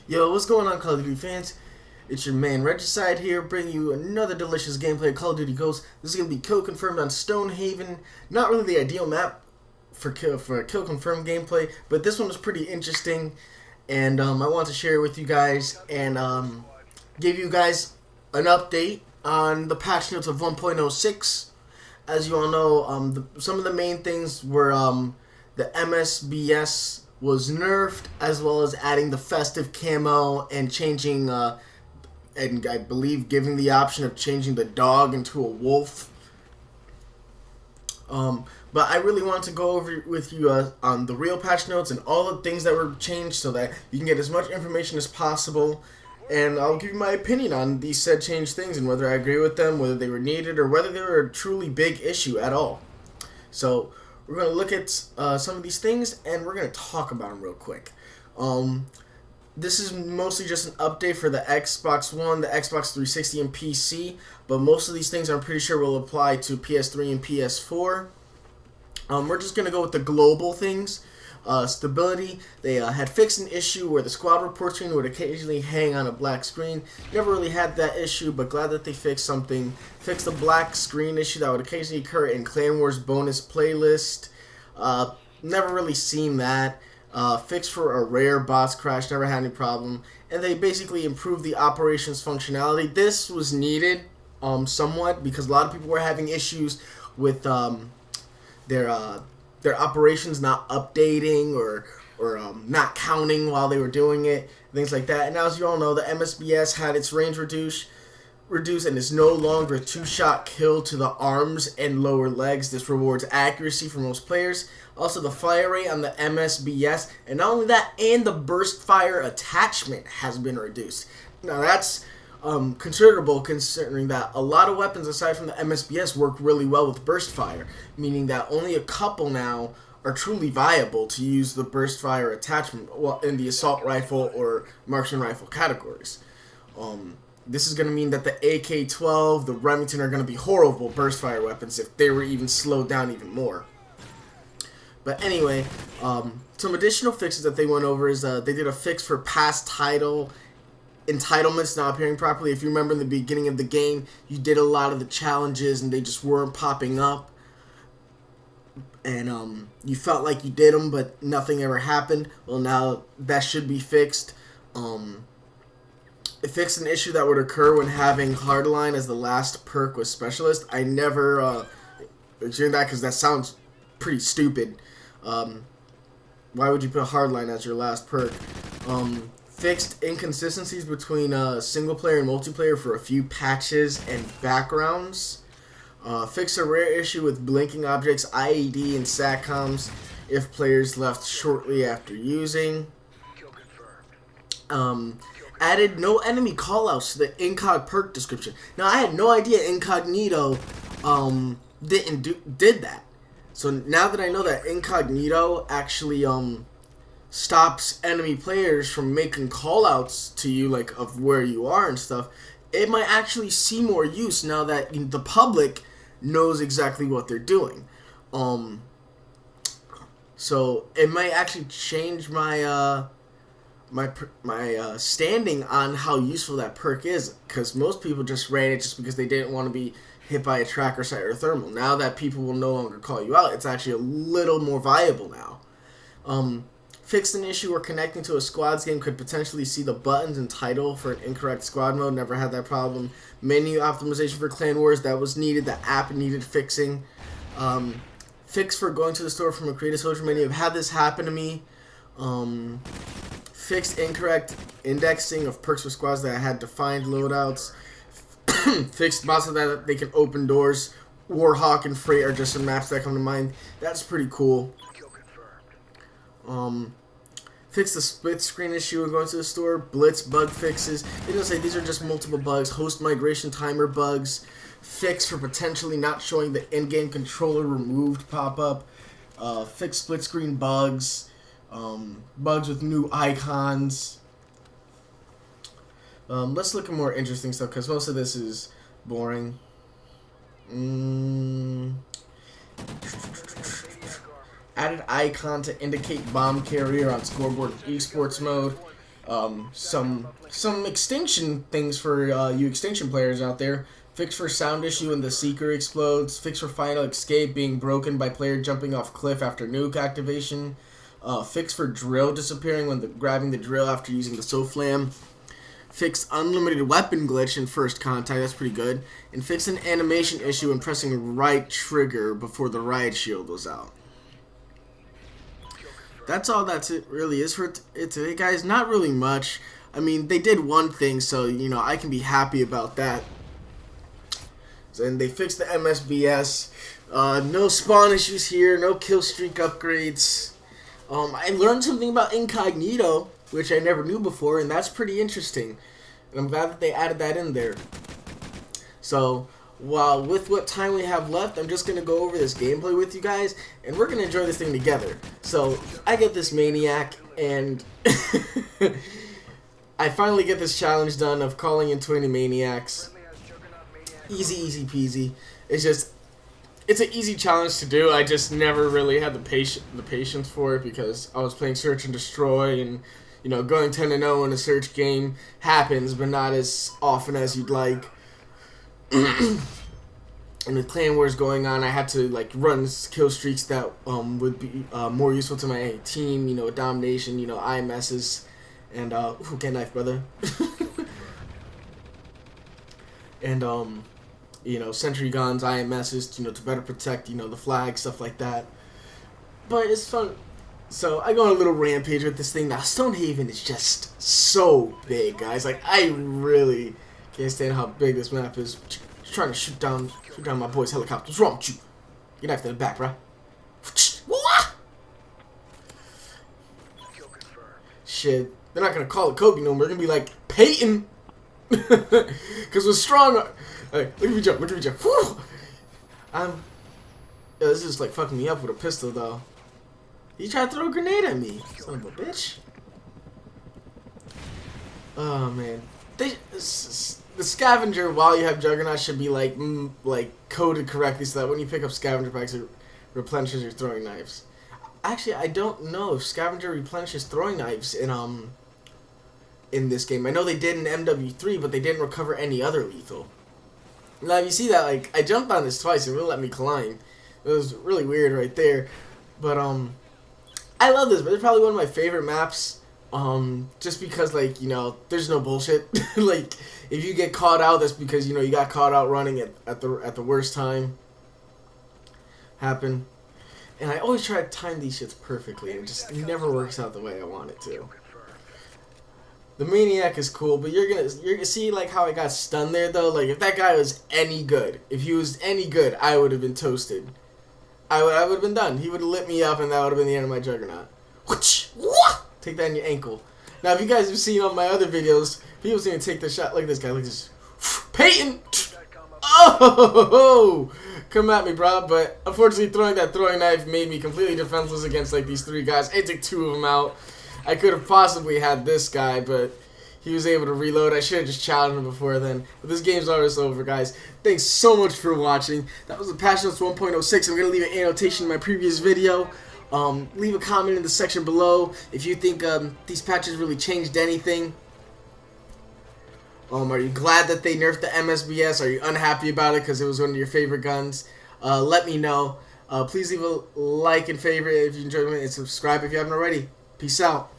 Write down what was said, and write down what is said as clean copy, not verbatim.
Yo, what's going on, Call of Duty fans? It's your man Regicide here, bringing you another delicious gameplay of Call of Duty Ghosts. This is going to be kill confirmed on Stonehaven. Not really the ideal map for kill confirmed gameplay, but this one was pretty interesting, and I want to share it with you guys and give you guys an update on the patch notes of 1.06. As you all know, some of the main things were the MSBS was nerfed, as well as adding the festive camo and changing, and I believe giving the option of changing the dog into a wolf. But I really want to go over with you on the real patch notes and all the things that were changed so that you can get as much information as possible. And I'll give you my opinion on these said changed things and whether I agree with them, whether they were needed, or whether they were a truly big issue at all. So we're going to look at some of these things, and we're going to talk about them real quick. This is mostly just an update for the Xbox One, the Xbox 360, and PC, but most of these things I'm pretty sure will apply to PS3 and PS4. We're just going to go with the global things. Stability, they had fixed an issue where the squad report screen would occasionally hang on a black screen. Never really had that issue, but glad that they fixed something. Fixed the black screen issue that would occasionally occur in Clan Wars bonus playlist. Never really seen that. Fixed for a rare boss crash, never had any problem. And they basically improved the operations functionality. This was needed somewhat because a lot of people were having issues with their operations not updating or not counting while they were doing it, things like that. And as you all know, the MSBS had its range reduced and is no longer a two-shot kill to the arms and lower legs. This rewards accuracy for most players. Also, the fire rate on the MSBS, and not only that, and the burst fire attachment has been reduced. Now that's considerable, considering that a lot of weapons aside from the MSBS work really well with burst fire, meaning that only a couple now are truly viable to use the burst fire attachment in the assault rifle or marksman rifle categories. This is going to mean that the AK-12, the Remington are going to be horrible burst fire weapons if they were even slowed down even more. But anyway, some additional fixes that they went over is they did a fix for past title entitlements not appearing properly. If you remember in the beginning of the game, you did a lot of the challenges and they just weren't popping up, and you felt like you did them but nothing ever happened. Well, now that should be fixed. It fixed an issue that would occur when having Hardline as the last perk with Specialist. I never doing that because that sounds pretty stupid. Why would you put Hardline as your last perk? Fixed inconsistencies between single player and multiplayer for a few patches and backgrounds. Fixed a rare issue with blinking objects, IED, and SATCOMs if players left shortly after using. Added no enemy callouts to the incog perk description. Now, I had no idea Incognito did that. So now that I know that Incognito actually stops enemy players from making callouts to you, like of where you are and stuff, it might actually see more use now that the public knows exactly what they're doing. So it might actually change my my standing on how useful that perk is, because most people just ran it just because they didn't want to be hit by a tracker sight or thermal. Now that people will no longer call you out, it's actually a little more viable now. Fixed an issue where connecting to a squad's game could potentially see the buttons and title for an incorrect squad mode. Never had that problem. Menu optimization for Clan Wars, that was needed. The app needed fixing. Fix for going to the store from a creative social menu. I've had this happen to me. Fixed incorrect indexing of perks for squads that had defined loadouts. Fixed bots so that they can open doors. Warhawk and Freight are just some maps that come to mind. That's pretty cool. Fix the split screen issue when going to the store. Blitz bug fixes. They don't say these are just multiple bugs. Host migration timer bugs. Fix for potentially not showing the in-game controller removed pop-up. Fix split screen bugs. Bugs with new icons. Let's look at more interesting stuff because most of this is boring. Added icon to indicate bomb carrier on scoreboard esports mode. some extinction things for you extinction players out there. Fix for sound issue when the seeker explodes. Fix for final escape being broken by player jumping off cliff after nuke activation. Fix for drill disappearing when grabbing the drill after using the SOFLAM. Fix unlimited weapon glitch in first contact, that's pretty good. And fix an animation issue when pressing the right trigger before the riot shield was out. That's all it really is for it today, guys. Not really much. I mean, they did one thing, so, you know, I can be happy about that. And they fixed the MSBS. No spawn issues here, no kill streak upgrades. I learned something about incognito, which I never knew before, and that's pretty interesting. And I'm glad that they added that in there. So, with what time we have left, I'm just going to go over this gameplay with you guys, and we're going to enjoy this thing together. So, I get this Maniac, and I finally get this challenge done of calling in 20 Maniacs. Easy peasy. It's an easy challenge to do. I just never really had the patience for it because I was playing Search and Destroy, and you know, going 10-0 in a Search game happens, but not as often as you'd like. And with Clan Wars going on, I had to like run kill streaks that would be more useful to my team. You know, domination. You know, IMSs, and get knife, brother. And you know, sentry guns, IMSs, you know, to better protect, you know, the flag, stuff like that. But it's fun. So I go on a little rampage with this thing. Now, Stonehaven is just so big, guys. Like, I really can't stand how big this map is. Just trying to shoot down my boy's helicopter. What's wrong with you? Get knife to the back, bro. Shit. They're not going to call it Kobe no more. They're going to be like, Peyton. Because we're strong. Hey, look at me jump, Whew! This is like fucking me up with a pistol, though. He tried to throw a grenade at me. Son of a bitch. Oh, man. The scavenger, while you have Juggernaut, should be like coded correctly so that when you pick up scavenger packs, it replenishes your throwing knives. Actually, I don't know if scavenger replenishes throwing knives in this game. I know they did in MW3, but they didn't recover any other lethal. Now, if you see that, like, I jumped on this twice and it wouldn't let me climb. It was really weird right there. But, I love this, but it's probably one of my favorite maps. Just because, like, you know, there's no bullshit. Like, if you get caught out, that's because, you know, you got caught out running at the worst time. Happen. And I always try to time these shits perfectly, and it just never works out the way I want it to. The Maniac is cool, but you're gonna see like how I got stunned there though. Like if that guy was any good, I would have been toasted. I would have been done. He would have lit me up, and that would have been the end of my Juggernaut. Take that in your ankle. Now, if you guys have seen on my other videos, people seem to take the shot like this guy, like this. Peyton. Oh, come at me, bro. But unfortunately, throwing that throwing knife made me completely defenseless against like these three guys. I took two of them out. I could have possibly had this guy, but he was able to reload. I should have just challenged him before then. But this game's almost over, guys. Thanks so much for watching. That was the Patch Notes 1.06. I'm going to leave an annotation in my previous video. Leave a comment in the section below if you think these patches really changed anything. Are you glad that they nerfed the MSBS? Are you unhappy about it because it was one of your favorite guns? Let me know. Please leave a like and favorite if you enjoyed it, and subscribe if you haven't already. Peace out.